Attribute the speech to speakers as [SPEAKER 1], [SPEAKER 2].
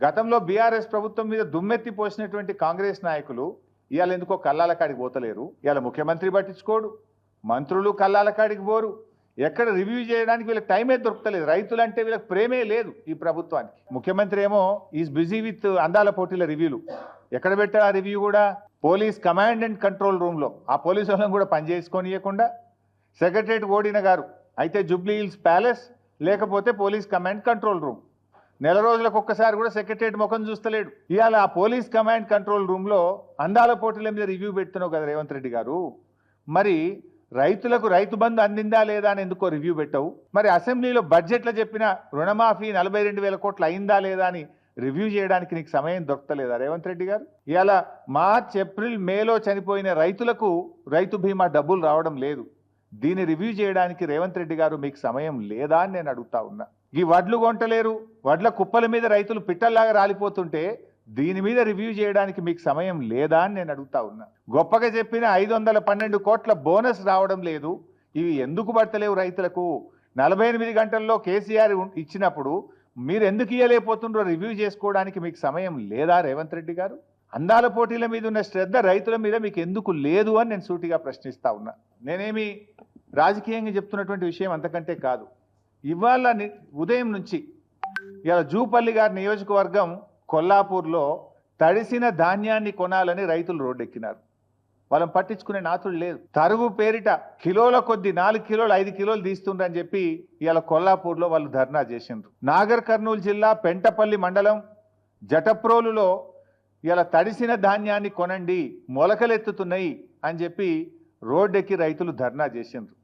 [SPEAKER 1] గతంలో బీఆర్ఎస్ ప్రభుత్వం మీద దుమ్మెత్తి పోసినటువంటి కాంగ్రెస్ నాయకులు ఇవాళ ఎందుకో కల్లాల కాడికి పోతలేరు. ఇవాళ ముఖ్యమంత్రి పట్టించుకోడు, మంత్రులు కల్లాల కాడికి పోరు. ఎక్కడ రివ్యూ చేయడానికి వీళ్ళకి టైమే దొరకలేదు. రైతులంటే వీళ్ళకి ప్రేమే లేదు ఈ ప్రభుత్వానికి. ముఖ్యమంత్రి ఏమో ఈజ్ బిజీ విత్ అందాల పోటీల రివ్యూలు. ఎక్కడ పెట్టారు ఆ రివ్యూ కూడా? పోలీస్ కమాండ్ అండ్ కంట్రోల్ రూమ్లో. ఆ పోలీసు వాళ్ళని కూడా పనిచేసుకొనియకుండా సెక్రటరేట్ ఓడిన గారు అయితే జూబ్లీ హిల్స్ ప్యాలెస్, లేకపోతే పోలీస్ కమాండ్ కంట్రోల్ రూమ్. నెల రోజులకు ఒక్కసారి కూడా సెక్రటరేట్ ముఖం చూస్తలేడు. ఇవాళ ఆ పోలీస్ కమాండ్ కంట్రోల్ రూమ్లో అందాల పోటీల మీద రివ్యూ పెడుతున్నావు కదా రేవంత్ రెడ్డి గారు. మరి రైతులకు రైతు బంధు అందిందా లేదా అని ఎందుకో రివ్యూ పెట్టవు? మరి అసెంబ్లీలో బడ్జెట్లో చెప్పిన రుణమాఫీ 42,000 కోట్లు అయిందా లేదా అని రివ్యూ చేయడానికి నీకు సమయం దొరకలేదా రేవంత్ రెడ్డి గారు? ఇవాళ మార్చ్, ఏప్రిల్, మేలో చనిపోయిన రైతులకు రైతు బీమా డబ్బులు రావడం లేదు. దీన్ని రివ్యూ చేయడానికి రేవంత్ రెడ్డి గారు మీకు సమయం లేదా అని నేను అడుగుతా ఉన్నా. ఈ వడ్లు కొంటలేరు, వడ్ల కుప్పల మీద రైతులు పిట్టల్లాగా రాలిపోతుంటే దీని మీద రివ్యూ చేయడానికి మీకు సమయం లేదా అని నేను అడుగుతా ఉన్నా. గొప్పగా చెప్పిన 512 కోట్ల బోనస్ రావడం లేదు. ఇవి ఎందుకు పడతలేవు రైతులకు? 48 గంటల్లో కేసీఆర్ ఇచ్చినప్పుడు మీరు ఎందుకు ఇయ్యలేకపోతుండ్రో రివ్యూ చేసుకోవడానికి మీకు సమయం లేదా రేవంత్ రెడ్డి గారు? అందాల పోటీల మీద ఉన్న శ్రద్ధ రైతుల మీద మీకు ఎందుకు లేదు అని నేను సూటిగా ప్రశ్నిస్తా ఉన్నా. నేనేమి రాజకీయంగా చెప్తున్నటువంటి విషయం అంతకంటే కాదు. ఇవాళ ఉదయం నుంచి ఇవాళ జూపల్లి గారి నియోజకవర్గం కొల్లాపూర్లో తడిసిన ధాన్యాన్ని కొనాలని రైతులు రోడ్డెక్కినారు. వాళ్ళని పట్టించుకునే నాతులు లేదు. తరుగు పేరిట కిలోల కొద్ది 4 కిలోలు 5 కిలోలు తీస్తుండ్రని చెప్పి ఇవాళ కొల్లాపూర్లో వాళ్ళు ధర్నా చేసిండ్రు. నాగర్ కర్నూలు జిల్లా పెంటపల్లి మండలం జటప్రోలులో ఇలా తడిసిన ధాన్యాన్ని కొనండి, మొలకలెత్తుతున్నాయి అని చెప్పి రోడ్డెక్కి రైతులు ధర్నా చేసిండ్రు.